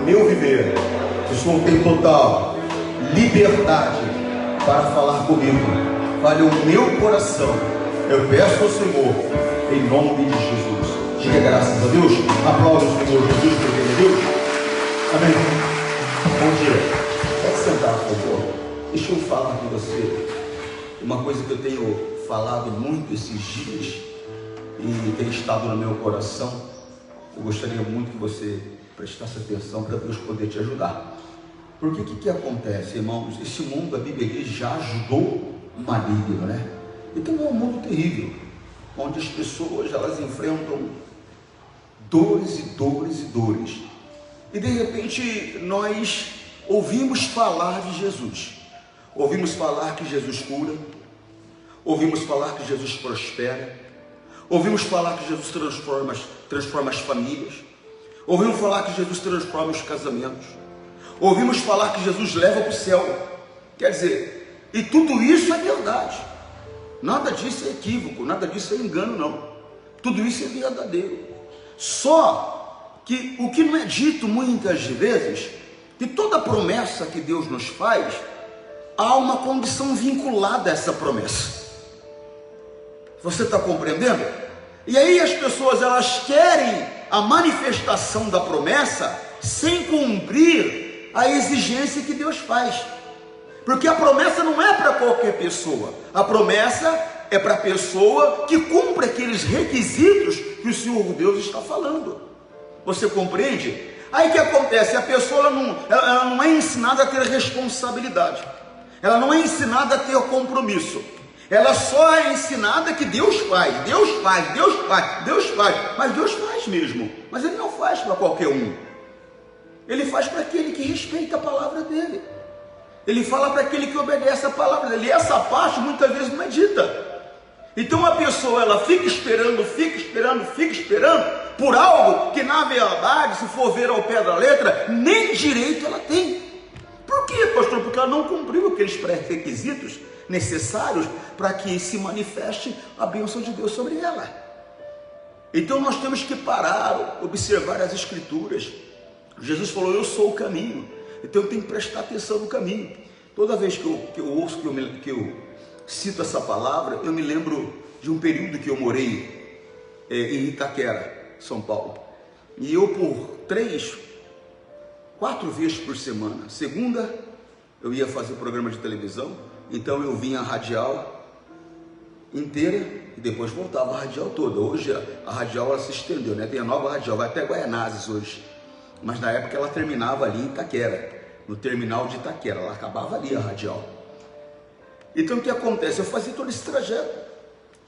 meu viver. O Senhor tem total liberdade para falar comigo. Fale o meu coração. Eu peço ao Senhor, em nome de Jesus. Diga graças a Deus. Aplauda o Senhor Jesus, porque Ele é Deus. Amém. Bom dia. Pode sentar, por favor. Deixa eu falar com você uma coisa que eu tenho falado muito esses dias e tem estado no meu coração. Eu gostaria muito que você prestasse atenção para Deus poder te ajudar. Porque o que acontece, irmãos? Esse mundo, a Bíblia diz, já ajudou o maligno, né? Então é um mundo terrível, onde as pessoas elas enfrentam dores e dores e dores. E de repente nós ouvimos falar de Jesus. Ouvimos falar que Jesus cura. Ouvimos falar que Jesus prospera. Ouvimos falar que Jesus transforma as famílias. Ouvimos falar que Jesus transforma os casamentos. Ouvimos falar que Jesus leva para o céu. Quer dizer, e tudo isso é verdade. Nada disso é equívoco, nada disso é engano, não. Tudo isso é verdadeiro. Só que o que não é dito muitas vezes, que toda promessa que Deus nos faz, há uma condição vinculada a essa promessa. Você está compreendendo? E aí as pessoas elas querem a manifestação da promessa sem cumprir a exigência que Deus faz. Porque a promessa não é para qualquer pessoa. A promessa é para a pessoa que cumpre aqueles requisitos que o Senhor Deus está falando. Você compreende? Aí o que acontece? A pessoa ela não é ensinada a ter responsabilidade. Ela não é ensinada a ter compromisso. Ela só é ensinada que Deus faz. Deus faz, Deus faz, Deus faz. Mas Deus faz mesmo. Mas Ele não faz para qualquer um. Ele faz para aquele que respeita a palavra dele. Ele fala para aquele que obedece a palavra dele. E essa parte muitas vezes não é dita. Então a pessoa ela fica esperando por algo que na verdade, se for ver ao pé da letra, nem direito ela tem. Por quê, pastor? Porque ela não cumpriu aqueles pré-requisitos necessários para que se manifeste a bênção de Deus sobre ela. Então nós temos que parar, observar as escrituras. Jesus falou, eu sou o caminho. Então eu tenho que prestar atenção no caminho. Toda vez que eu ouço, que eu cito essa palavra, eu me lembro de um período que eu morei em Itaquera, São Paulo. E eu por 4 vezes por semana. Segunda eu ia fazer programa de televisão, então eu vinha a radial inteira e depois voltava a radial toda. Hoje a radial ela se estendeu, né? Tem a nova radial, vai até Guaianazes hoje. Mas na época ela terminava ali em Itaquera, no terminal de Itaquera, ela acabava ali a radial. Então o que acontece? Eu fazia todo esse trajeto.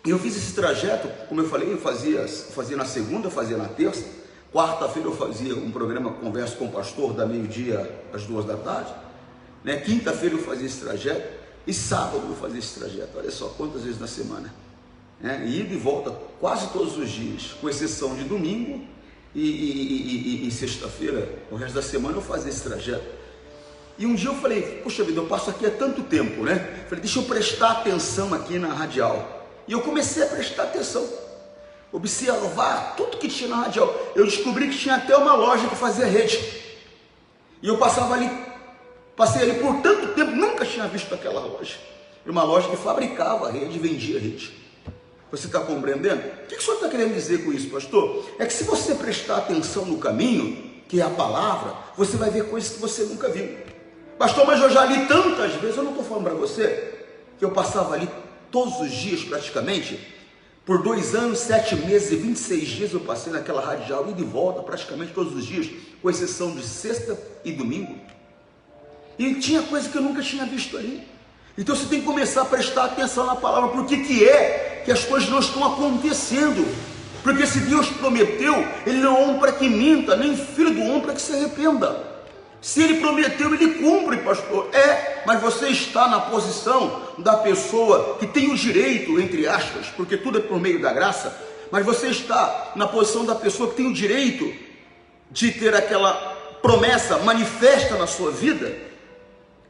E eu fiz esse trajeto, como eu falei, eu fazia na segunda, fazia na terça. Quarta-feira eu fazia um programa Conversa com o Pastor, da meio-dia às 2 da tarde. Né? Quinta-feira eu fazia esse trajeto. E sábado eu fazia esse trajeto. Olha só quantas vezes na semana. Né? E ida e volta quase todos os dias, com exceção de domingo e sexta-feira. O resto da semana eu fazia esse trajeto. E um dia eu falei, poxa vida, eu passo aqui há tanto tempo, né? Falei, deixa eu prestar atenção aqui na radial. E eu comecei a prestar atenção, observar tudo que tinha na radial. Eu descobri que tinha até uma loja que fazia rede. E eu passei ali por tanto tempo, nunca tinha visto aquela loja. Era uma loja que fabricava rede, vendia rede. Você está compreendendo? O que o senhor está querendo dizer com isso, pastor? É que se você prestar atenção no caminho, que é a palavra, você vai ver coisas que você nunca viu. Pastor, mas eu já li tantas vezes, eu não estou falando para você, que eu passava ali todos os dias praticamente, por 2 anos, 7 meses e 26 dias eu passei naquela radial, ida e volta praticamente todos os dias, com exceção de sexta e domingo. E tinha coisa que eu nunca tinha visto ali. Então você tem que começar a prestar atenção na palavra, porque que é que as coisas não estão acontecendo. Porque se Deus prometeu, Ele não é homem para que minta, nem filho do homem para que se arrependa. Se Ele prometeu, Ele cumpre, pastor. Mas você está na posição da pessoa que tem o direito, entre aspas, porque tudo é por meio da graça, mas você está na posição da pessoa que tem o direito de ter aquela promessa manifesta na sua vida,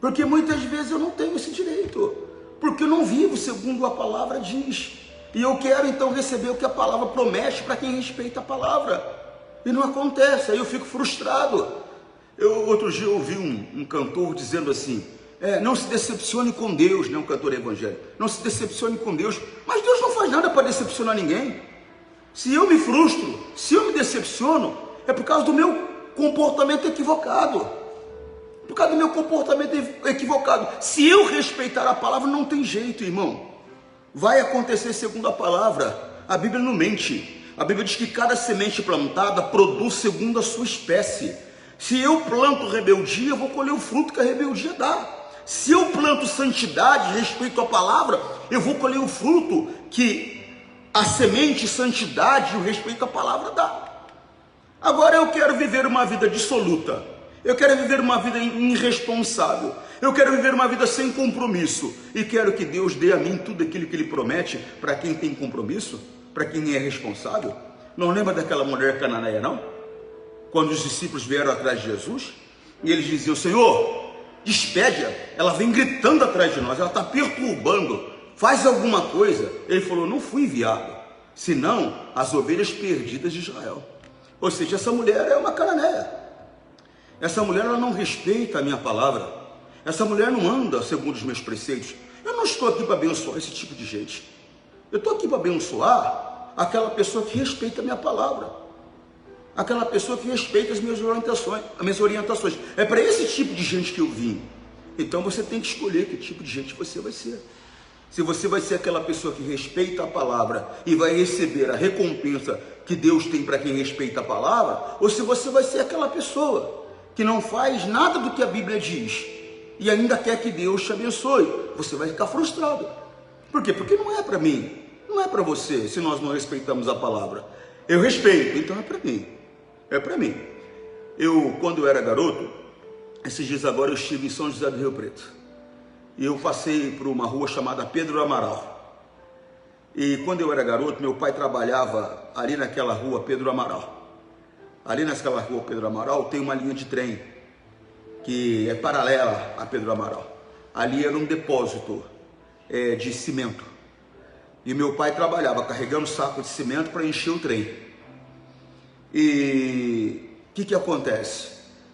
porque muitas vezes eu não tenho esse direito, porque eu não vivo segundo a palavra diz, e eu quero então receber o que a palavra promete para quem respeita a palavra, e não acontece, aí eu fico frustrado. Outro dia eu ouvi um cantor dizendo assim, não se decepcione com Deus, né? Um cantor evangélico, não se decepcione com Deus, mas Deus não faz nada para decepcionar ninguém. Se eu me frustro, se eu me decepciono, é por causa do meu comportamento equivocado, por causa do meu comportamento equivocado. Se eu respeitar a palavra, não tem jeito, irmão, vai acontecer segundo a palavra. A Bíblia não mente, a Bíblia diz que cada semente plantada produz segundo a sua espécie. Se eu planto rebeldia, eu vou colher o fruto que a rebeldia dá. Se eu planto santidade, respeito à palavra, eu vou colher o fruto que a semente, santidade e o respeito à palavra dá. Agora eu quero viver uma vida dissoluta, eu quero viver uma vida irresponsável, eu quero viver uma vida sem compromisso, e quero que Deus dê a mim tudo aquilo que Ele promete para quem tem compromisso, para quem é responsável. Não lembra daquela mulher cananeia, não? Quando os discípulos vieram atrás de Jesus, e eles diziam, Senhor, despede-a, ela vem gritando atrás de nós, ela está perturbando, faz alguma coisa. Ele falou, não fui enviado, senão as ovelhas perdidas de Israel. Ou seja, essa mulher é uma cananeia, essa mulher ela não respeita a minha palavra, essa mulher não anda segundo os meus preceitos. Eu não estou aqui para abençoar esse tipo de gente, eu estou aqui para abençoar aquela pessoa que respeita a minha palavra, aquela pessoa que respeita as minhas orientações. É para esse tipo de gente que eu vim. Então você tem que escolher que tipo de gente você vai ser. Se você vai ser aquela pessoa que respeita a palavra e vai receber a recompensa que Deus tem para quem respeita a palavra, ou se você vai ser aquela pessoa que não faz nada do que a Bíblia diz e ainda quer que Deus te abençoe, você vai ficar frustrado. Por quê? Porque não é para mim, não é para você, se nós não respeitamos a palavra. Eu respeito, então é para mim, é para mim. Quando eu era garoto, esses dias agora eu estive em São José do Rio Preto, e eu passei por uma rua chamada Pedro Amaral. E quando eu era garoto, meu pai trabalhava ali naquela rua Pedro Amaral. Ali naquela rua Pedro Amaral tem uma linha de trem que é paralela a Pedro Amaral. Ali era um depósito de cimento. E meu pai trabalhava carregando saco de cimento para encher o trem. E o que acontece?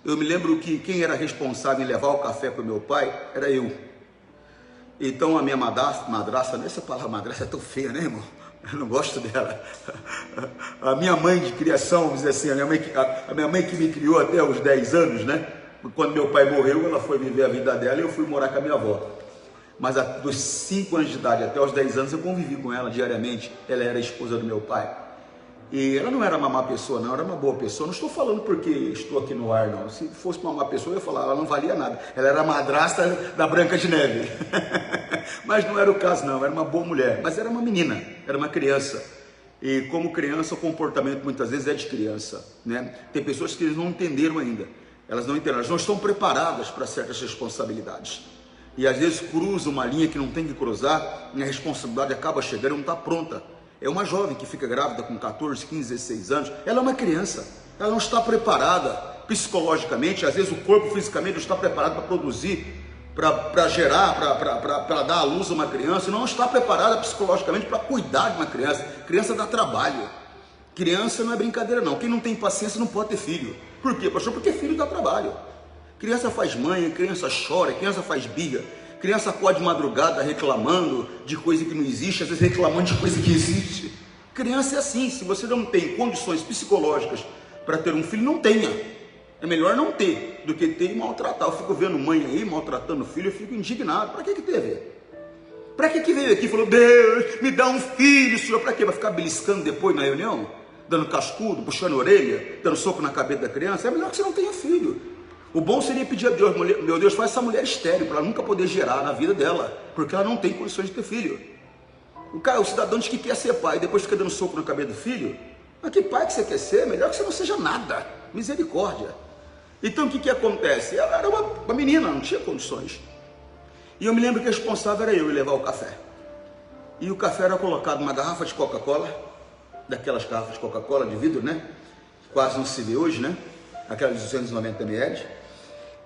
Eu me lembro que quem era responsável em levar o café para o meu pai era eu. Então a minha madrasta, essa palavra madrasta é tão feia, né, irmão? Eu não gosto dela. A minha mãe de criação, vamos dizer assim, a minha mãe que me criou até os 10 anos, né? Quando meu pai morreu, ela foi viver a vida dela e eu fui morar com a minha avó. Mas dos 5 anos de idade até os 10 anos eu convivi com ela diariamente. Ela era a esposa do meu pai. E ela não era uma má pessoa, não, era uma boa pessoa. Não estou falando porque estou aqui no ar, não. Se fosse uma má pessoa, eu ia falar, ela não valia nada. Ela era a madrasta da Branca de Neve. Mas não era o caso, não. Era uma boa mulher. Mas era uma menina, era uma criança. E como criança, o comportamento muitas vezes é de criança, né? Tem pessoas que eles não entenderam ainda. Elas não entenderam, elas não estão preparadas para certas responsabilidades. E às vezes cruza uma linha que não tem que cruzar, e a responsabilidade acaba chegando e não está pronta. É uma jovem que fica grávida com 14, 15, 16 anos, ela é uma criança, ela não está preparada psicologicamente, às vezes o corpo fisicamente não está preparado para produzir, para gerar, para dar à luz a uma criança, não está preparada psicologicamente para cuidar de uma criança. Criança dá trabalho, criança não é brincadeira não, quem não tem paciência não pode ter filho. Por quê, pastor? Porque filho dá trabalho. Criança faz manha, criança chora, criança faz birra. Criança acorda de madrugada reclamando de coisa que não existe, às vezes reclamando de coisa que existe. Criança é assim, se você não tem condições psicológicas para ter um filho, não tenha. É melhor não ter do que ter e maltratar. Eu fico vendo mãe aí maltratando o filho, eu fico indignado. Para que teve? Para que veio aqui e falou, Deus, me dá um filho, Senhor? Para quê? Vai ficar beliscando depois na reunião? Dando cascudo, puxando a orelha, dando soco na cabeça da criança? É melhor que você não tenha filho. O bom seria pedir a Deus, meu Deus, faz essa mulher estéril, para ela nunca poder gerar na vida dela, porque ela não tem condições de ter filho. O cidadão diz que quer ser pai, depois fica dando soco na cabeça do filho. Mas que pai que você quer ser? Melhor que você não seja nada. Misericórdia. Então o que acontece? Ela era uma menina, não tinha condições. E eu me lembro que o responsável era eu em levar o café. E o café era colocado numa garrafa de Coca-Cola, daquelas garrafas de Coca-Cola de vidro, né? Quase não se vê hoje, né? Aquelas de 290 ml.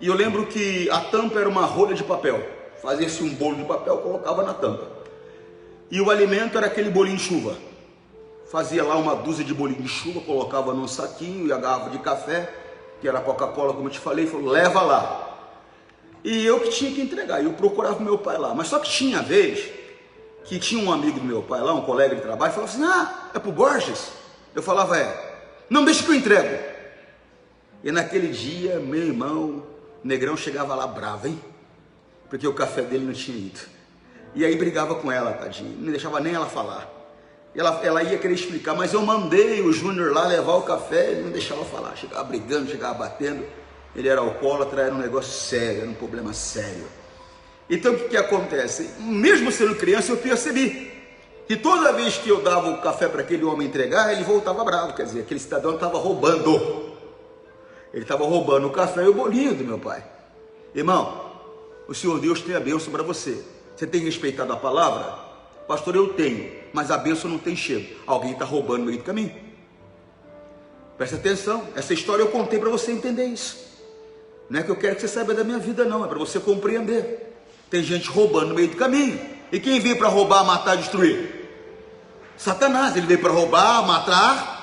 E eu lembro que a tampa era uma rolha de papel. Fazia-se um bolo de papel, colocava na tampa. E o alimento era aquele bolinho de chuva. Fazia lá uma dúzia de bolinho de chuva, colocava num saquinho e a garrafa de café. que era a Coca-Cola, como eu te falei, falou, leva lá. E eu que tinha que entregar, eu procurava o meu pai lá. Mas só que tinha vez que tinha um amigo do meu pai lá, um colega de trabalho, falava assim, é pro Borges? Eu falava, não, deixa que eu entrego. E naquele dia, meu irmão, o negrão chegava lá bravo, hein? Porque o café dele não tinha ido. E aí brigava com ela, tadinha, não deixava nem ela falar. Ela ia querer explicar, mas eu mandei o Júnior lá levar o café, ele não deixava falar, chegava brigando, chegava batendo. Ele era alcoólatra, era um negócio sério, era um problema sério. Então o que acontece? Mesmo sendo criança, eu percebi que toda vez que eu dava o café para aquele homem entregar, ele voltava bravo, quer dizer, aquele cidadão estava roubando. Ele estava roubando o café e o bolinho do meu pai. Irmão, o Senhor Deus tem a bênção para você. Você tem respeitado a palavra? Pastor, eu tenho, mas a bênção não tem chego. Alguém está roubando no meio do caminho. Presta atenção, essa história eu contei para você entender isso. Não é que eu quero que você saiba da minha vida não, é para você compreender. Tem gente roubando no meio do caminho. E quem veio para roubar, matar, destruir? Satanás, ele veio para roubar, matar.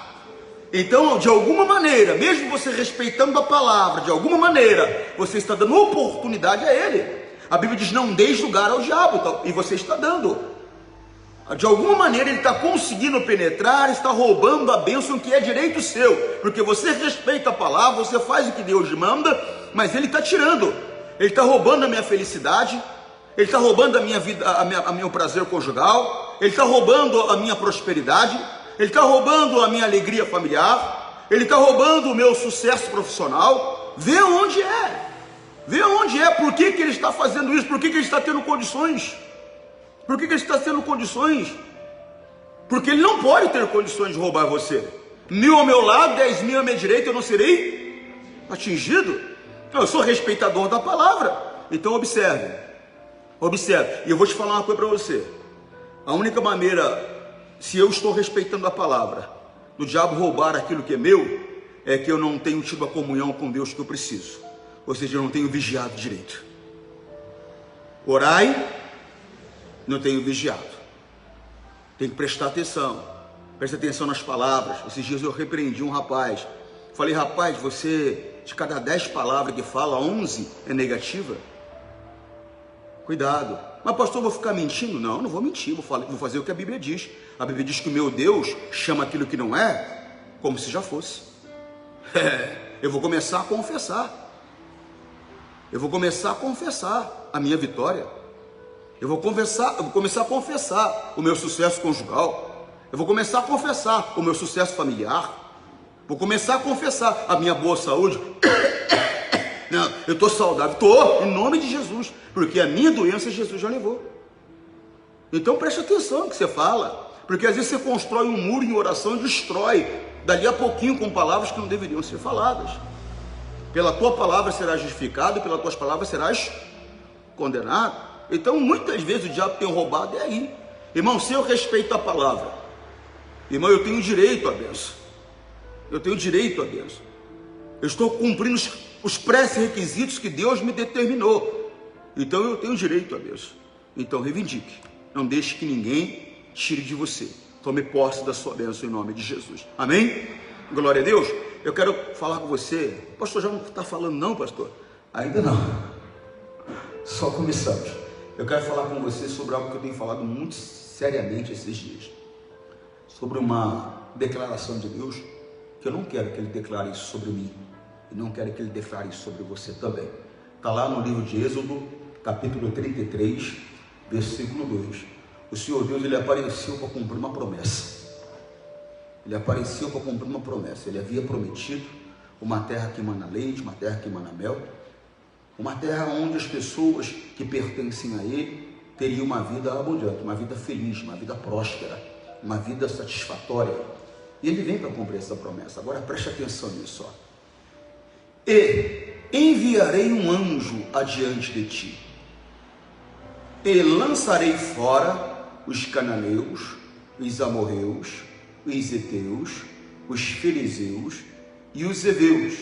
Então, de alguma maneira, mesmo você respeitando a palavra, de alguma maneira, você está dando oportunidade a ele. A Bíblia diz, não deis lugar ao diabo, e você está dando. De alguma maneira ele está conseguindo penetrar, está roubando a bênção que é direito seu, porque você respeita a palavra, você faz o que Deus manda, mas ele está tirando, ele está roubando a minha felicidade, ele está roubando a minha vida, a meu prazer conjugal, ele está roubando a minha prosperidade, ele está roubando a minha alegria familiar, ele está roubando o meu sucesso profissional. Vê onde é, por que ele está fazendo isso, por que ele está tendo condições? Por que ele está tendo condições? Porque ele não pode ter condições de roubar você. 1000 ao meu lado, 10.000 à minha direita, eu não serei atingido. Eu sou respeitador da palavra. Então observe. E eu vou te falar uma coisa para você. A única maneira, se eu estou respeitando a palavra, do diabo roubar aquilo que é meu, é que eu não tenho tido a comunhão com Deus que eu preciso. Ou seja, eu não tenho vigiado direito. Orai, não tenho vigiado. Tem que prestar atenção. Presta atenção nas palavras. Esses dias eu repreendi um rapaz. Falei, rapaz, você, de cada 10 palavras que fala, 11 é negativa. Cuidado. Mas pastor, eu vou ficar mentindo? Não, não vou mentir, vou fazer o que a Bíblia diz. A Bíblia diz que o meu Deus chama aquilo que não é, como se já fosse. Eu vou começar a confessar. Eu vou começar a confessar a minha vitória. Eu vou começar a confessar o meu sucesso conjugal. Eu vou começar a confessar o meu sucesso familiar. Vou começar a confessar a minha boa saúde. Não, eu estou saudável, estou, em nome de Jesus, porque a minha doença Jesus já levou. Então preste atenção no que você fala, porque às vezes você constrói um muro em oração e destrói, dali a pouquinho, com palavras que não deveriam ser faladas. Pela tua palavra serás justificado, e pelas tuas palavras serás condenado. Então muitas vezes o diabo tem roubado, é aí. Irmão, se eu respeito a palavra, irmão, eu tenho direito à bênção. Eu tenho direito à bênção. Eu estou cumprindo os pré-requisitos que Deus me determinou. Então eu tenho direito à bênção. Então reivindique. Não deixe que ninguém tire de você. Tome posse da sua bênção em nome de Jesus. Amém? Glória a Deus. Eu quero falar com você. Pastor, já não está falando não, pastor? Ainda não. Só começamos. Eu quero falar com você sobre algo que eu tenho falado muito seriamente esses dias. Sobre uma declaração de Deus, que eu não quero que Ele declare isso sobre mim. E não quero que Ele declare isso sobre você também. Está lá no livro de Êxodo, capítulo 33, versículo 2. O Senhor Deus, Ele apareceu para cumprir uma promessa. Ele apareceu para cumprir uma promessa. Ele havia prometido uma terra que emana leite, uma terra que emana mel. Uma terra onde as pessoas que pertencem a Ele teriam uma vida abundante, uma vida feliz, uma vida próspera, uma vida satisfatória. E Ele vem para cumprir essa promessa. Agora preste atenção nisso. E enviarei um anjo adiante de ti, e lançarei fora os cananeus, os amorreus, os heteus, os fariseus e os heveus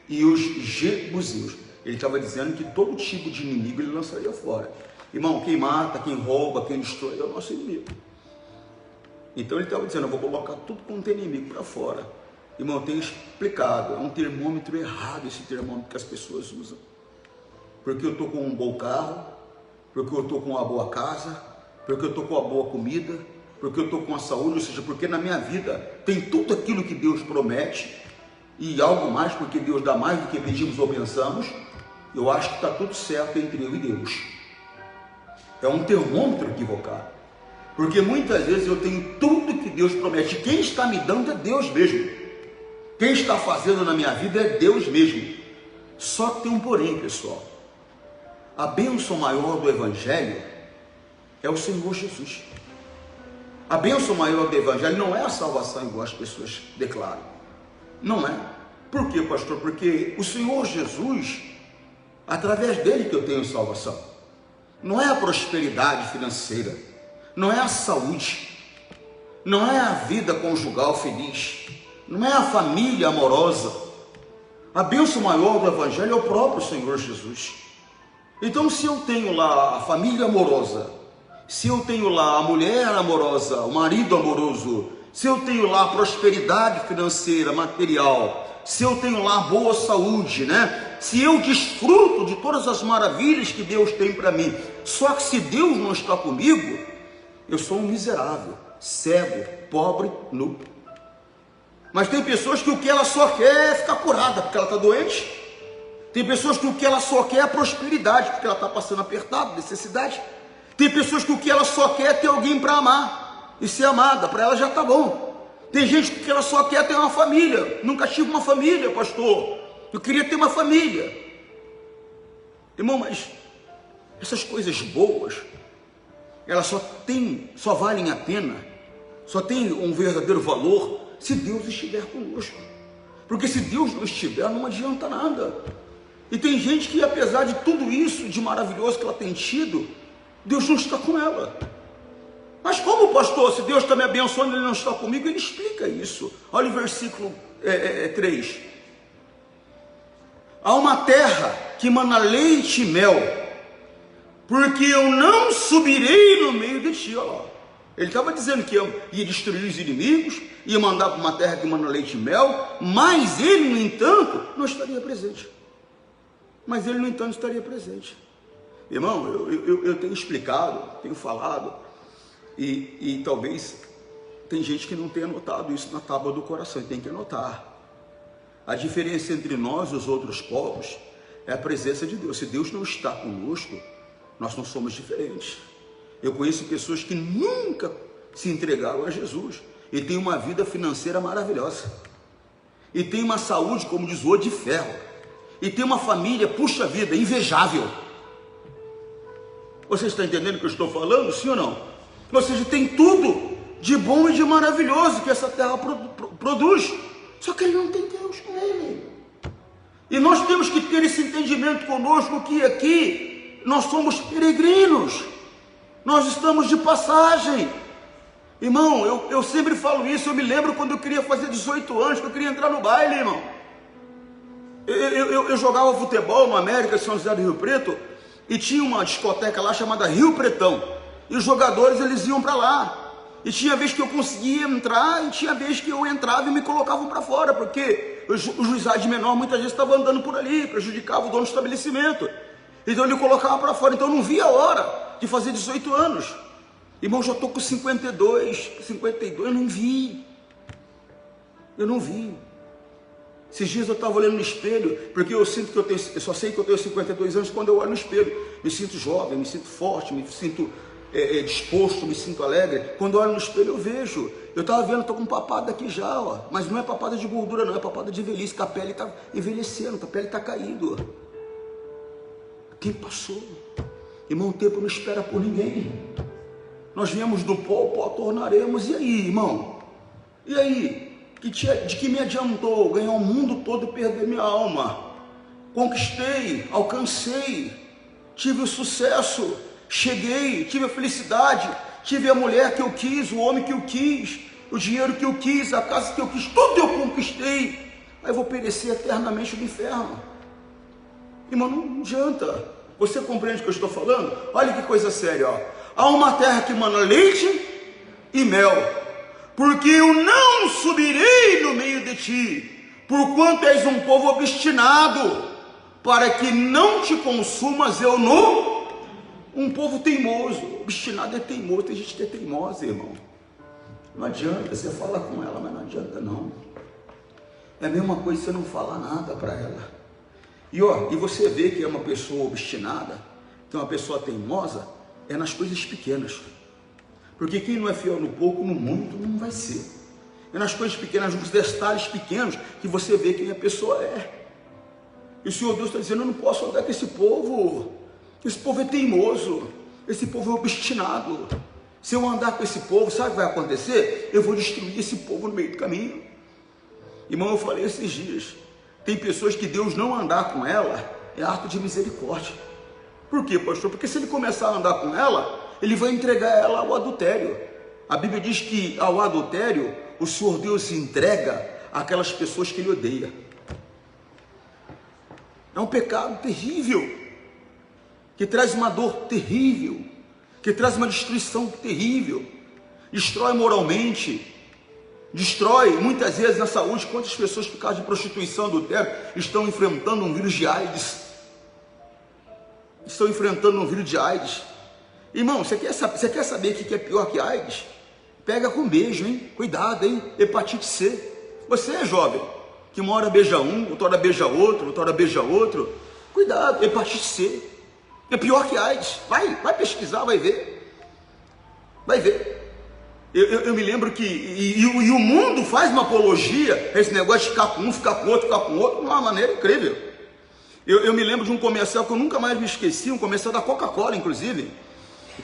e os jebuseus. Ele estava dizendo que todo tipo de inimigo Ele lançaria fora. Irmão, quem mata, quem rouba, quem destrói é o nosso inimigo. Então Ele estava dizendo, eu vou colocar tudo quanto é inimigo para fora. Irmão, eu tenho explicado, é um termômetro errado esse termômetro que as pessoas usam. Porque eu estou com um bom carro, porque eu estou com uma boa casa, porque eu estou com uma boa comida, porque eu estou com a saúde, ou seja, porque na minha vida tem tudo aquilo que Deus promete, e algo mais, porque Deus dá mais do que pedimos ou pensamos. Eu acho que está tudo certo entre eu e Deus. É um termômetro equivocado, porque muitas vezes eu tenho tudo que Deus promete. Quem está me dando é Deus mesmo. Quem está fazendo na minha vida é Deus mesmo. Só que tem um porém, pessoal. A bênção maior do Evangelho é o Senhor Jesus. A bênção maior do Evangelho não é a salvação igual as pessoas declaram. Não é. Por quê, pastor? Porque o Senhor Jesus, através dele que eu tenho salvação. Não é a prosperidade financeira, não é a saúde, não é a vida conjugal feliz, não é a família amorosa. A bênção maior do Evangelho é o próprio Senhor Jesus. Então, se eu tenho lá a família amorosa, se eu tenho lá a mulher amorosa, o marido amoroso, se eu tenho lá a prosperidade financeira, material, se eu tenho lá a boa saúde, né? Se eu desfruto de todas as maravilhas que Deus tem para mim, só que se Deus não está comigo, eu sou um miserável, cego, pobre, nu. Mas tem pessoas que o que ela só quer é ficar curada, porque ela está doente. Tem pessoas que o que ela só quer é prosperidade, porque ela está passando apertado, necessidade. Tem pessoas que o que ela só quer é ter alguém para amar e ser amada, para ela já está bom. Tem gente que ela só quer ter uma família. Nunca tive uma família, pastor. Eu queria ter uma família. Irmão, mas essas coisas boas, elas só valem a pena, só tem um verdadeiro valor se Deus estiver conosco. Porque se Deus não estiver, não adianta nada. E tem gente que, apesar de tudo isso de maravilhoso que ela tem tido, Deus não está com ela. Mas como, pastor, se Deus está me abençoando e Ele não está comigo? Ele explica isso. Olha o versículo 3. Há uma terra que mana leite e mel, porque eu não subirei no meio de ti. Olha lá. Ele estava dizendo que ia destruir os inimigos, ia mandar para uma terra que mana leite e mel, mas ele, no entanto, não estaria presente. Mas ele, no entanto, estaria presente. Irmão, eu tenho explicado, tenho falado, e talvez tem gente que não tenha notado isso na tábua do coração, e tem que anotar. A diferença entre nós e os outros povos é a presença de Deus. Se Deus não está conosco, nós não somos diferentes. Eu conheço pessoas que nunca se entregaram a Jesus e têm uma vida financeira maravilhosa, e tem uma saúde, como diz o de ferro, e tem uma família, puxa vida, invejável. Você está entendendo o que eu estou falando, sim ou não? Ou seja, tem tudo de bom e de maravilhoso que essa terra produz, só que ele não tem Deus com ele. E nós temos que ter esse entendimento conosco, que aqui nós somos peregrinos, nós estamos de passagem. Irmão, eu sempre falo isso. Eu me lembro quando eu queria fazer 18 anos, que eu queria entrar no baile, irmão. Eu jogava futebol no América de São José do Rio Preto, e tinha uma discoteca lá chamada Rio Pretão, e os jogadores eles iam para lá, e tinha vez que eu conseguia entrar, e tinha vez que eu entrava e me colocavam para fora, porque o juizado de menor muitas vezes estava andando por ali, prejudicava o dono do estabelecimento, então ele colocava para fora. Então eu não via a hora de fazer 18 anos. Irmão, já estou com 52, eu não vi. Esses dias eu estava olhando no espelho, porque eu sinto que eu só sei que eu tenho 52 anos quando eu olho no espelho. Me sinto jovem, me sinto forte, me sinto disposto, me sinto alegre. Quando eu olho no espelho eu vejo. Eu estava vendo, estou com papada aqui já, ó. Mas não é papada de gordura não, é papada de velhice, que a pele está envelhecendo, a pele está caindo. Quem passou? Irmão, o tempo não espera por ninguém. Nós viemos do pó, o pó tornaremos. E aí, irmão? E aí? De que me adiantou ganhar o mundo todo e perder minha alma? Conquistei, alcancei, tive o sucesso, cheguei, tive a felicidade, tive a mulher que eu quis, o homem que eu quis, o dinheiro que eu quis, a casa que eu quis, tudo eu conquistei. Aí eu vou perecer eternamente no inferno. Irmão, não adianta. Você compreende o que eu estou falando? Olha que coisa séria, ó. Há uma terra que mana leite e mel, porque eu não subirei no meio de ti, porquanto és um povo obstinado, para que não te consumas eu no... Um povo teimoso, obstinado é teimoso, tem gente que é teimosa, irmão. Não adianta, você fala com ela, mas não adianta não. É a mesma coisa você não falar nada para ela. E você vê que é uma pessoa obstinada, que é uma pessoa teimosa, é nas coisas pequenas. Porque quem não é fiel no pouco, no muito, não vai ser. É nas coisas pequenas, nos detalhes pequenos, que você vê quem a pessoa é. E o Senhor Deus está dizendo, eu não posso andar com esse povo. Esse povo é teimoso, esse povo é obstinado. Se eu andar com esse povo, sabe o que vai acontecer? Eu vou destruir esse povo no meio do caminho. Irmão, eu falei esses dias, tem pessoas que Deus não andar com ela, é ato de misericórdia. Por quê, pastor? Porque se ele começar a andar com ela, ele vai entregar ela ao adultério. A Bíblia diz que ao adultério, o Senhor Deus se entrega àquelas pessoas que ele odeia. É um pecado terrível, que traz uma dor terrível, que traz uma destruição terrível, destrói moralmente, destrói muitas vezes na saúde. Quantas pessoas por causa de prostituição, adultério, estão enfrentando um vírus de AIDS? Estão enfrentando um vírus de AIDS. Irmão, você quer saber o que é pior que AIDS? Pega com beijo, hein? Cuidado, hein? Hepatite C. Você é jovem, que uma hora beija um, outra hora beija outro, outra hora beija outro. Cuidado, hepatite C. É pior que AIDS. Vai pesquisar, vai ver. Vai ver. Eu me lembro que... E o mundo faz uma apologia a esse negócio de ficar com um, ficar com outro, de uma maneira incrível. Eu me lembro de um comercial que eu nunca mais me esqueci, um comercial da Coca-Cola, inclusive.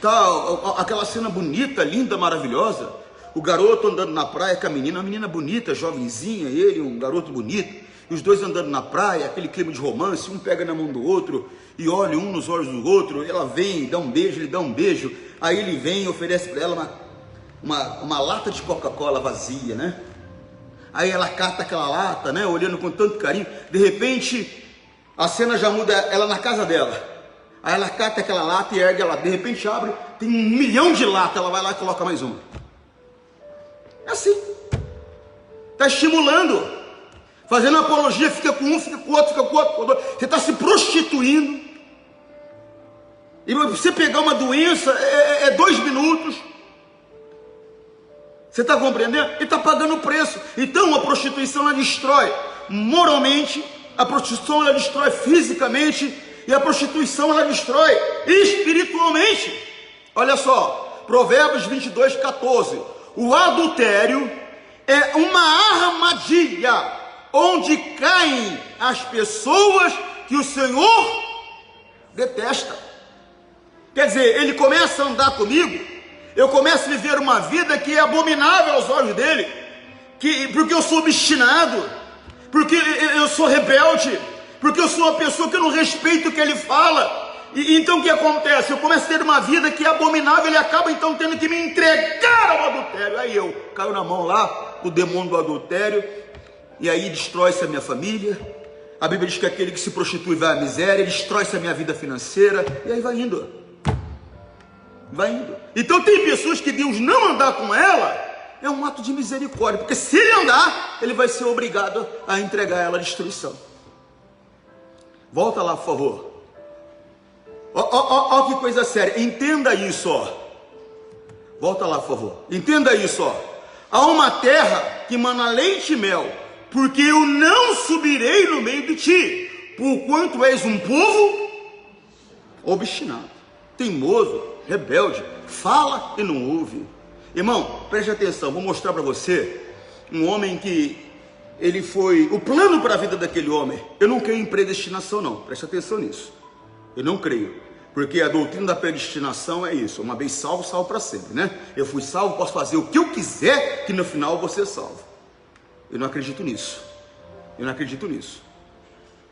Tá, aquela cena bonita, linda, maravilhosa. O garoto andando na praia com a menina, uma menina bonita, jovenzinha, ele, um garoto bonito. E os dois andando na praia, aquele clima de romance, um pega na mão do outro e olha um nos olhos do outro. Ela vem, dá um beijo, ele dá um beijo. Aí ele vem e oferece para ela uma lata de Coca-Cola vazia, né? Aí ela cata aquela lata, né? Olhando com tanto carinho. De repente, a cena já muda, ela na casa dela. Aí ela cata aquela lata e ergue ela. De repente abre, tem 1 milhão de latas. Ela vai lá e coloca mais uma. É assim. Está estimulando. Fazendo apologia, fica com um, fica com o outro, fica com o outro. Você está se prostituindo. E você pegar uma doença é 2 minutos. Você está compreendendo? Ele está pagando o preço. Então a prostituição ela destrói moralmente, a prostituição ela destrói fisicamente, e a prostituição ela destrói espiritualmente. Olha só, Provérbios 22:14. O adultério é uma armadilha onde caem as pessoas que o Senhor detesta. Quer dizer, ele começa a andar comigo, eu começo a viver uma vida que é abominável aos olhos dele, porque eu sou obstinado, porque eu sou rebelde, porque eu sou uma pessoa que não respeita o que ele fala. E então o que acontece? Eu começo a ter uma vida que é abominável, ele acaba então tendo que me entregar ao adultério. Aí eu caio na mão lá do demônio do adultério, e aí destrói-se a minha família. A Bíblia diz que aquele que se prostitui vai à miséria, destrói-se a minha vida financeira, e aí vai indo. Vai indo. Então tem pessoas que Deus não andar com ela é um ato de misericórdia, porque se ele andar, ele vai ser obrigado a entregar ela à destruição. Volta lá, por favor. Ó que coisa séria. Entenda isso, ó. Volta lá, por favor. Entenda isso, ó. Há uma terra que mana leite e mel, porque eu não subirei no meio de ti, porquanto és um povo obstinado, teimoso, rebelde, fala e não ouve. Irmão, preste atenção, vou mostrar para você um homem que ele foi, o plano para a vida daquele homem. Eu não creio em predestinação não, preste atenção nisso. Eu não creio, porque a doutrina da predestinação é isso: uma vez salvo, salvo para sempre, né? Eu fui salvo, posso fazer o que eu quiser, que no final eu vou ser salvo. Eu não acredito nisso. Eu não acredito nisso.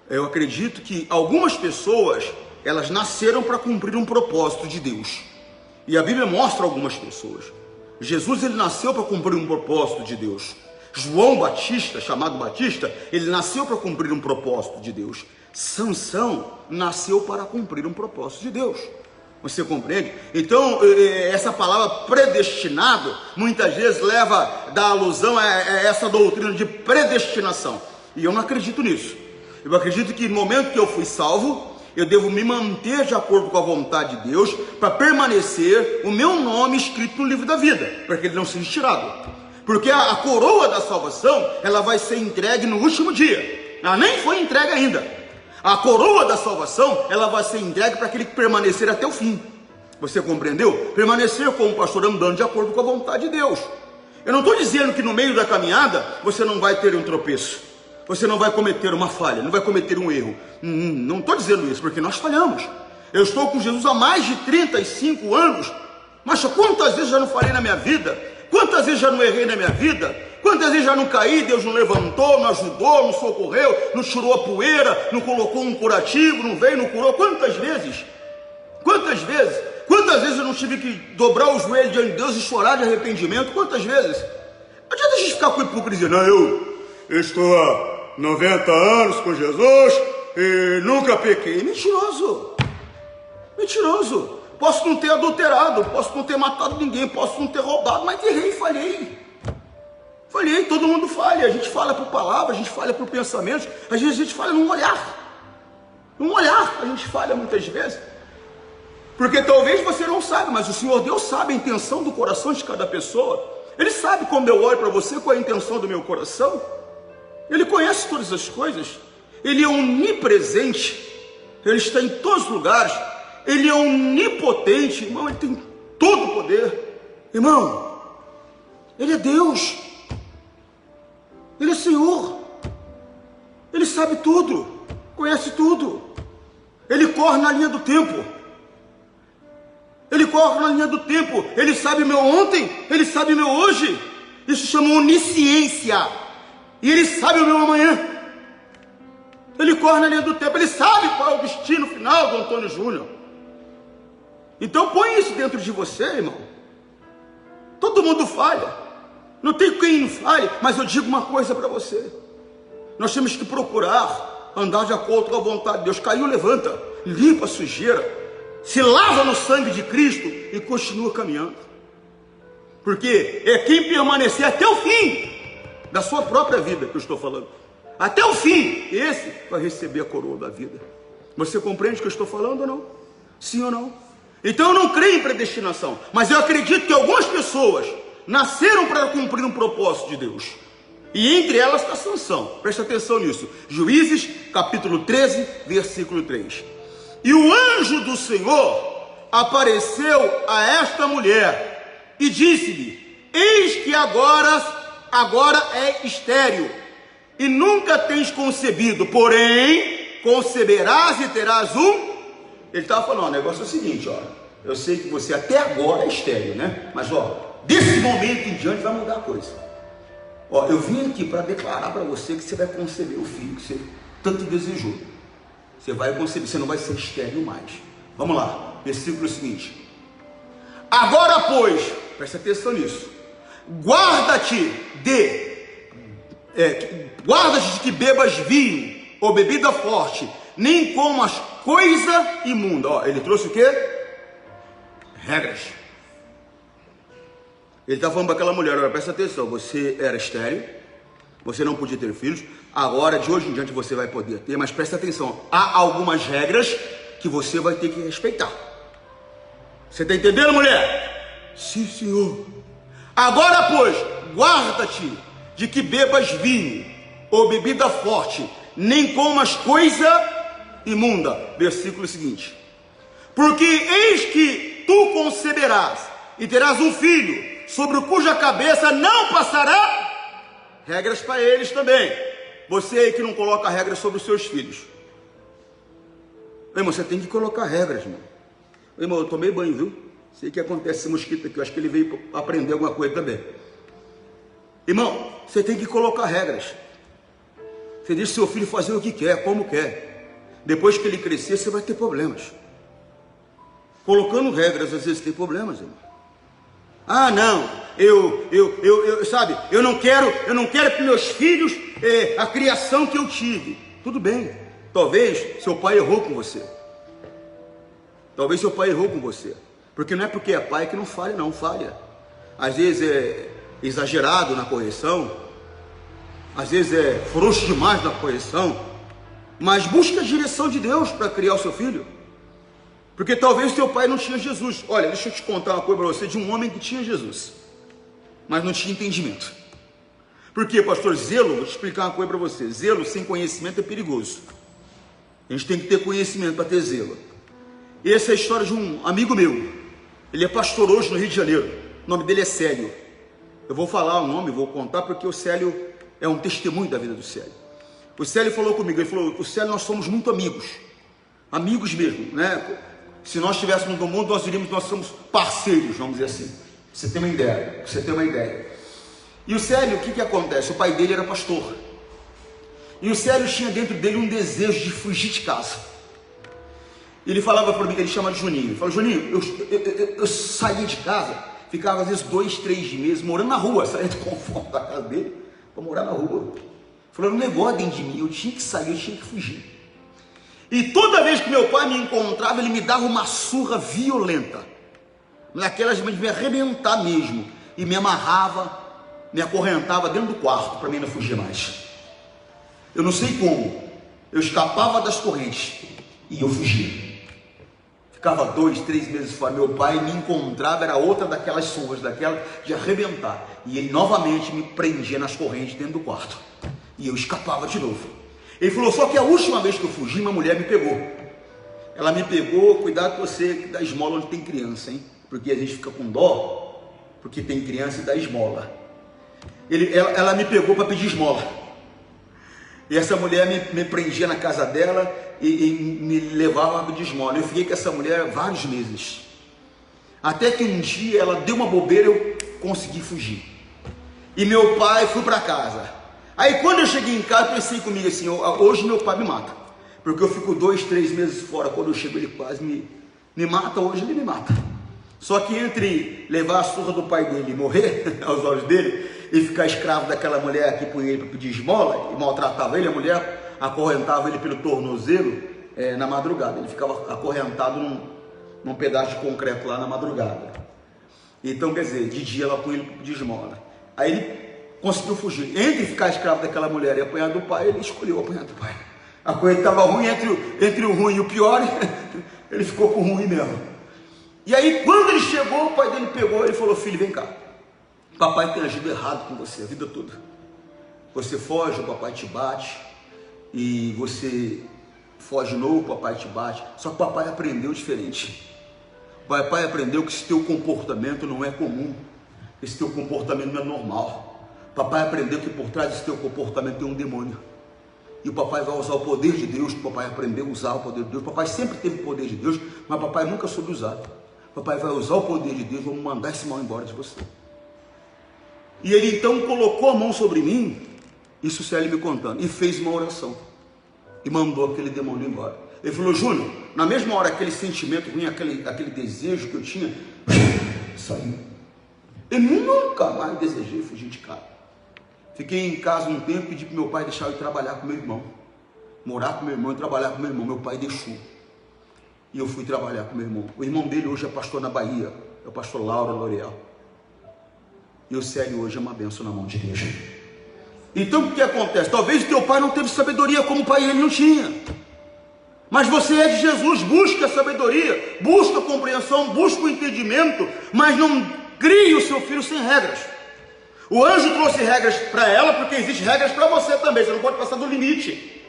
Eu acredito que algumas pessoas, elas nasceram para cumprir um propósito de Deus. E a Bíblia mostra algumas pessoas. Jesus, ele nasceu para cumprir um propósito de Deus. João Batista, chamado Batista, ele nasceu para cumprir um propósito de Deus. Sansão nasceu para cumprir um propósito de Deus. Você compreende? Então, essa palavra predestinado, muitas vezes dá alusão a essa doutrina de predestinação. E eu não acredito nisso. Eu acredito que no momento que eu fui salvo, eu devo me manter de acordo com a vontade de Deus, para permanecer o meu nome escrito no livro da vida, para que ele não seja tirado. Porque a coroa da salvação, ela vai ser entregue no último dia. Ela nem foi entregue ainda. A coroa da salvação, ela vai ser entregue para aquele que permanecer até o fim. Você compreendeu? Permanecer como pastor andando de acordo com a vontade de Deus. Eu não estou dizendo que no meio da caminhada você não vai ter um tropeço, você não vai cometer uma falha, não vai cometer um erro. Não estou dizendo isso, porque nós falhamos. Eu estou com Jesus há mais de 35 anos. Mas quantas vezes já não falei na minha vida? Quantas vezes já não errei na minha vida? Quantas vezes já não caí, Deus não levantou, não ajudou, não socorreu, não tirou a poeira, não colocou um curativo, não veio, não curou? Quantas vezes? Quantas vezes? Quantas vezes eu não tive que dobrar os joelhos diante de Deus e chorar de arrependimento? Quantas vezes? Não adianta a gente ficar com hipocrisia. Não, eu estou há 90 anos com Jesus e nunca pequei. Mentiroso. Mentiroso. Posso não ter adulterado, posso não ter matado ninguém, posso não ter roubado, mas errei e falhei. Falhei, todo mundo falha. A gente falha por palavras, a gente falha por pensamentos, às vezes a gente falha num olhar. Num olhar a gente falha muitas vezes. Porque talvez você não saiba, mas o Senhor Deus sabe a intenção do coração de cada pessoa. Ele sabe quando eu olho para você qual é a intenção do meu coração. Ele conhece todas as coisas. Ele é onipresente. Ele está em todos os lugares. Ele é onipotente, irmão. Ele tem todo o poder. Irmão, Ele é Deus. Ele é Senhor. Ele sabe tudo. Conhece tudo. Ele corre na linha do tempo. Ele corre na linha do tempo. Ele sabe o meu ontem. Ele sabe o meu hoje. Isso chama onisciência. E Ele sabe o meu amanhã. Ele corre na linha do tempo. Ele sabe qual é o destino final do Antônio Júnior. Então põe isso dentro de você, irmão. Todo mundo falha. Não tem quem não falhe. Mas eu digo uma coisa para você. Nós temos que procurar andar de acordo com a vontade de Deus. Caiu, levanta. Limpa a sujeira. Se lava no sangue de Cristo e continua caminhando. Porque é quem permanecer até o fim da sua própria vida que eu estou falando. Até o fim, esse vai receber a coroa da vida. Você compreende o que eu estou falando ou não? Sim ou não? Então eu não creio em predestinação, mas eu acredito que algumas pessoas nasceram para cumprir um propósito de Deus. E entre elas está Sansão. Presta atenção nisso. Juízes, capítulo 13, versículo 3. E o anjo do Senhor apareceu a esta mulher e disse-lhe: eis que agora é estéril e nunca tens concebido, porém conceberás e terás um... Ele estava falando, o negócio é o seguinte, ó, eu sei que você até agora é estéril, né? Mas ó, desse momento em diante vai mudar a coisa. Ó, eu vim aqui para declarar para você que você vai conceber o filho que você tanto desejou. Você vai conceber, você não vai ser estéril mais. Vamos lá, versículo seguinte. Agora, pois, presta atenção nisso. Guarda-te de que bebas vinho ou bebida forte, nem comas coisa imunda. Ó, ele trouxe o quê? Regras. Ele está falando para aquela mulher: olha, presta atenção, você era estéril, você não podia ter filhos, agora de hoje em diante você vai poder ter, mas presta atenção, há algumas regras que você vai ter que respeitar. Você está entendendo, mulher? Sim, senhor. Agora, pois, guarda-te de que bebas vinho ou bebida forte, nem comas coisa imunda. Versículo seguinte. Porque eis que tu conceberás e terás um filho, sobre cuja cabeça não passará regras para eles também. Você aí que não coloca regras sobre os seus filhos. Irmão, você tem que colocar regras, irmão. Irmão, eu tomei banho, viu? Sei que acontece esse mosquito aqui, eu acho que ele veio para aprender alguma coisa também. Irmão, você tem que colocar regras. Você deixa seu filho fazer o que quer, como quer. Depois que ele crescer, você vai ter problemas. Colocando regras, às vezes tem problemas, irmão. Ah, não, sabe, eu não quero para meus filhos a criação que eu tive. Tudo bem, talvez seu pai errou com você. Talvez seu pai errou com você. Porque não é porque é pai que não falha, não, falha. Às vezes é exagerado na correção, às vezes é frouxo demais na correção, mas busca a direção de Deus para criar o seu filho. Porque talvez teu pai não tinha Jesus. Olha, deixa eu te contar uma coisa para você de um homem que tinha Jesus, mas não tinha entendimento. Por quê, pastor? Zelo, vou te explicar uma coisa para você. Zelo sem conhecimento é perigoso. A gente tem que ter conhecimento para ter zelo. Essa é a história de um amigo meu. Ele é pastor hoje no Rio de Janeiro. O nome dele é Célio. Eu vou falar o nome, vou contar, porque o Célio é um testemunho da vida do Célio. O Célio falou comigo, ele falou: o Célio, nós somos muito amigos. Amigos mesmo, né? Se nós estivéssemos no mundo, nós diríamos que nós somos parceiros, vamos dizer assim. Você tem uma ideia. E o Célio, o que acontece? O pai dele era pastor. E o Célio tinha dentro dele um desejo de fugir de casa. Ele falava para mim, ele chama de Juninho. Ele falou: Juninho, eu saía de casa, ficava às vezes 2, 3 meses morando na rua, saía do conforto da casa dele para morar na rua. Falou: um negócio dentro de mim, eu tinha que sair, eu tinha que fugir. E toda vez que meu pai me encontrava, ele me dava uma surra violenta, naquelas de me arrebentar mesmo, e me amarrava, me acorrentava dentro do quarto para mim não fugir mais. Eu não sei como, eu escapava das correntes e eu fugia. Ficava 2, 3 meses fora. Meu pai me encontrava, era outra daquelas surras, daquela de arrebentar, e ele novamente me prendia nas correntes dentro do quarto, e eu escapava de novo. Ele falou: só que a última vez que eu fugi, uma mulher me pegou. Ela me pegou, cuidado com você que dá esmola onde tem criança, hein? Porque a gente fica com dó, porque tem criança e dá esmola. Ela me pegou para pedir esmola. E essa mulher me prendia na casa dela e me levava a pedir esmola. Eu fiquei com essa mulher vários meses. Até que um dia ela deu uma bobeira, eu consegui fugir. E meu pai foi para casa. Aí quando eu cheguei em casa, eu pensei comigo assim: hoje meu pai me mata, porque eu fico 2, 3 meses fora. Quando eu chego ele quase me mata, hoje ele me mata. Só que entre levar a surra do pai dele e morrer aos olhos dele, e ficar escravo daquela mulher que punha ele para pedir esmola e maltratava ele, a mulher acorrentava ele pelo tornozelo na madrugada. Ele ficava acorrentado num pedaço de concreto lá na madrugada. Então, quer dizer, de dia ela punha ele para pedir esmola. Aí ele conseguiu fugir. Entre ficar escravo daquela mulher e apanhar do pai, ele escolheu apanhar do pai. A coisa estava ruim, entre o ruim e o pior, ele ficou com o ruim mesmo. E aí, quando ele chegou, o pai dele pegou e falou: filho, vem cá, papai tem agido errado com você a vida toda. Você foge, o papai te bate, e você foge de novo, o papai te bate. Só que o papai aprendeu diferente. O papai aprendeu que esse teu comportamento não é comum, esse teu comportamento não é normal. Papai aprendeu que por trás desse teu comportamento tem um demônio. E o papai vai usar o poder de Deus. O papai aprendeu a usar o poder de Deus. O papai sempre teve o poder de Deus, mas o papai nunca soube usar. O papai vai usar o poder de Deus, vamos mandar esse mal embora de você. E ele então colocou a mão sobre mim, isso o Célio me contando, e fez uma oração. E mandou aquele demônio embora. Ele falou: Júnior, na mesma hora aquele sentimento ruim, aquele desejo que eu tinha, saiu. Eu nunca mais desejei fugir de casa. Fiquei em casa um tempo, pedi para meu pai deixar eu ir trabalhar com meu irmão, morar com meu irmão e trabalhar com meu irmão. Meu pai deixou, e eu fui trabalhar com meu irmão. O irmão dele hoje é pastor na Bahia, é o pastor Laura L'Oreal. E o Célio hoje é uma bênção na mão de Deus. Então o que acontece? Talvez o teu pai não teve sabedoria como o pai ele não tinha, mas você é de Jesus. Busca a sabedoria, busca a compreensão, busca o entendimento, mas não crie o seu filho sem regras. O anjo trouxe regras para ela, porque existem regras para você também. Você não pode passar do limite.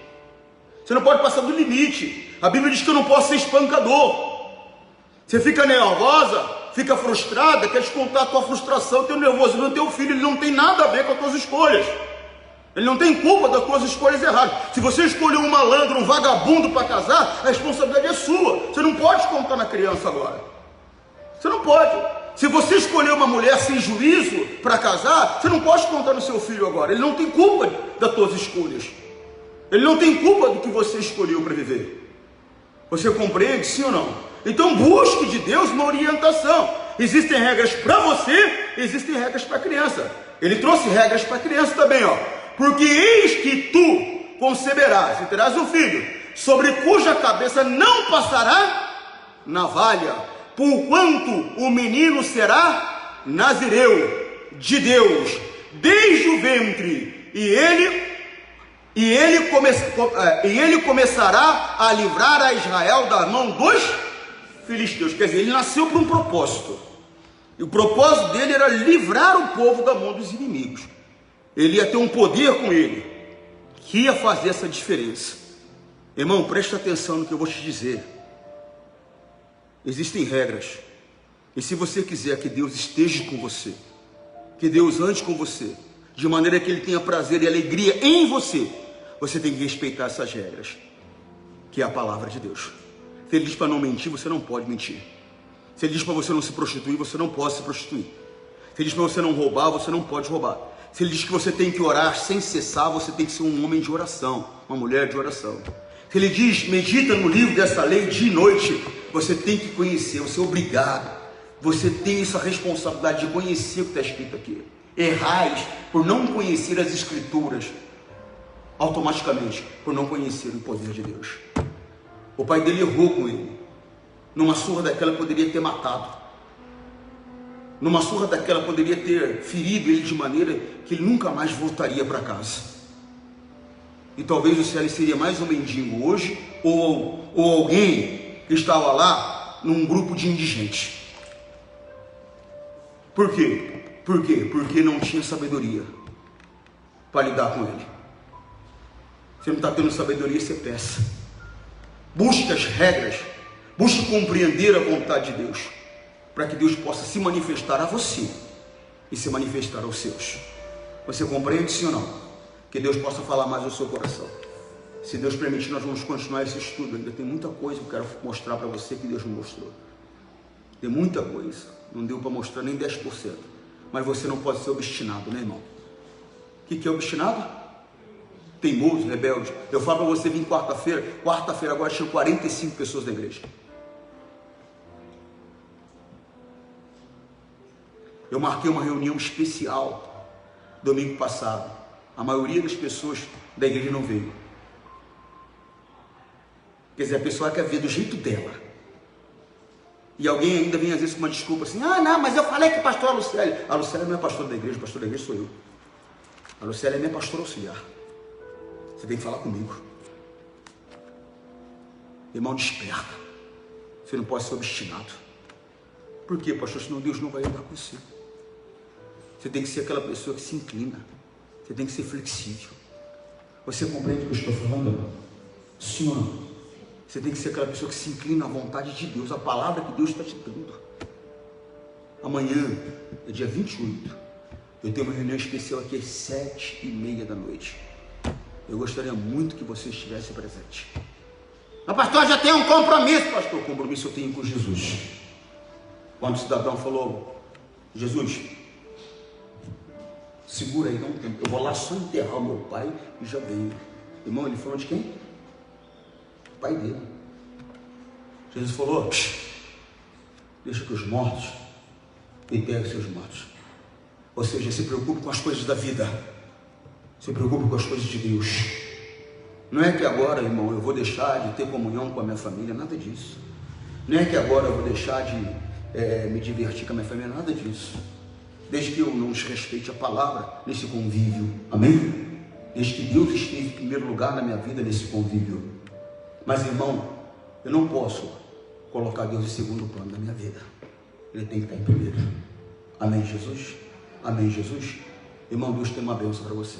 Você não pode passar do limite. A Bíblia diz que eu não posso ser espancador. Você fica nervosa, fica frustrada, quer descontar a tua frustração, teu nervoso no teu filho. Ele não tem nada a ver com as tuas escolhas. Ele não tem culpa das tuas escolhas erradas. Se você escolheu um malandro, um vagabundo para casar, a responsabilidade é sua. Você não pode descontar na criança agora. Você não pode. Se você escolheu uma mulher sem juízo para casar, você não pode contar no seu filho agora. Ele não tem culpa das suas escolhas. Ele não tem culpa do que você escolheu para viver. Você compreende, sim ou não? Então busque de Deus uma orientação. Existem regras para você, existem regras para a criança. Ele trouxe regras para a criança também, ó. Porque eis que tu conceberás e terás um filho, sobre cuja cabeça não passará navalha, porquanto o menino será nazireu de Deus desde o ventre, e ele começará a livrar a Israel da mão dos filisteus. Quer dizer, ele nasceu por um propósito, e o propósito dele era livrar o povo da mão dos inimigos. Ele ia ter um poder com ele, que ia fazer essa diferença. Irmão, preste atenção no que eu vou te dizer. Existem regras, e se você quiser que Deus esteja com você, que Deus ande com você, de maneira que Ele tenha prazer e alegria em você, você tem que respeitar essas regras, que é a palavra de Deus. Se Ele diz para não mentir, você não pode mentir. Se Ele diz para você não se prostituir, você não pode se prostituir. Se Ele diz para você não roubar, você não pode roubar. Se Ele diz que você tem que orar sem cessar, você tem que ser um homem de oração, uma mulher de oração. Se Ele diz, medita no livro dessa lei dia e noite, você tem que conhecer, você é obrigado. Você tem essa responsabilidade de conhecer o que está escrito aqui. Errais por não conhecer as Escrituras, automaticamente, por não conhecer o poder de Deus. O pai dele errou com ele. Numa surra daquela poderia ter matado. Numa surra daquela poderia ter ferido ele de maneira que ele nunca mais voltaria para casa. E talvez o Célio seria mais um mendigo hoje, ou alguém que estava lá num grupo de indigentes. Por quê? Porque não tinha sabedoria para lidar com ele. Você não está tendo sabedoria, você peça. Busque as regras, busque compreender a vontade de Deus, para que Deus possa se manifestar a você e se manifestar aos seus. Você compreende, sim ou não? Que Deus possa falar mais ao seu coração. Se Deus permitir, nós vamos continuar esse estudo. Ainda tem muita coisa que eu quero mostrar para você que Deus me mostrou. Tem muita coisa. Não deu para mostrar nem 10%. Mas você não pode ser obstinado, né, irmão? O que é obstinado? Teimoso, rebelde. Eu falo para você vir quarta-feira. Quarta-feira agora tinha 45 pessoas na igreja. Eu marquei uma reunião especial domingo passado. A maioria das pessoas da igreja não veio. Quer dizer, a pessoa quer ver do jeito dela. E alguém ainda vem às vezes com uma desculpa assim: ah, não, mas eu falei que o pastor Lucélia. A Lucélia não é pastor da igreja, o pastor da igreja sou eu. A Lucélia é minha pastora auxiliar. Você tem que falar comigo. Irmão, desperta. Você não pode ser obstinado. Por quê, pastor? Senão Deus não vai andar com você. Você tem que ser aquela pessoa que se inclina. Você tem que ser flexível. Você compreende o que eu estou falando? Sim ou não? Você tem que ser aquela pessoa que se inclina à vontade de Deus, a palavra que Deus está te dando. Amanhã é dia 28. Eu tenho uma reunião especial aqui às 7h30 da noite. Eu gostaria muito que você estivesse presente. Mas pastor, já tem um compromisso. Pastor, o compromisso eu tenho com Jesus. Quando o cidadão falou: Jesus, segura aí, dá um tempo, eu vou lá só enterrar o meu pai e já venho. Irmão, ele falou de quem? O pai dele. Jesus falou: deixa que os mortos enterrem seus mortos. Ou seja, se preocupe com as coisas da vida, se preocupe com as coisas de Deus. Não é que agora, irmão, eu vou deixar de ter comunhão com a minha família, nada disso. Não é que agora eu vou deixar de me divertir com a minha família, nada disso. Desde que eu não desrespeite a palavra nesse convívio, amém? Desde que Deus esteja em primeiro lugar na minha vida nesse convívio. Mas, irmão, eu não posso colocar Deus em segundo plano da minha vida. Ele tem que estar em primeiro. Amém, Jesus? Amém, Jesus? Irmão, Deus tem uma bênção para você.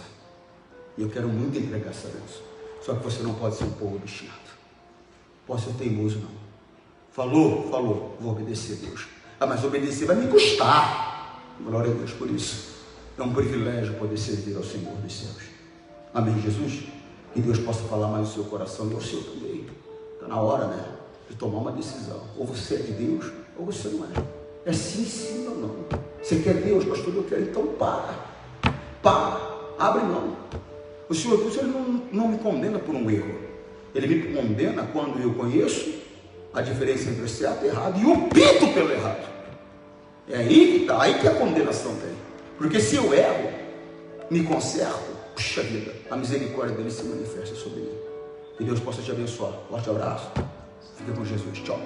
E eu quero muito entregar essa bênção. Só que você não pode ser um povo obstinado. Pode ser teimoso, não. Falou, vou obedecer a Deus. Ah, mas obedecer vai me custar. Glória a Deus por isso. É um privilégio poder servir ao Senhor dos céus. Amém, Jesus? Que Deus possa falar mais no seu coração e ao seu também. Está na hora, né? De tomar uma decisão. Ou você é de Deus, ou você não é. É sim ou não. Você quer Deus, pastor? Eu quero. Então para. Abre mão. O Senhor Deus, Ele não me condena por um erro. Ele me condena quando eu conheço a diferença entre o certo e errado e opto pelo errado. É aí que está, aí que a condenação vem. Porque se eu erro, me conserto, puxa vida, a misericórdia dele se manifesta sobre mim. Que Deus possa te abençoar. Forte abraço. Fica com Jesus. Tchau.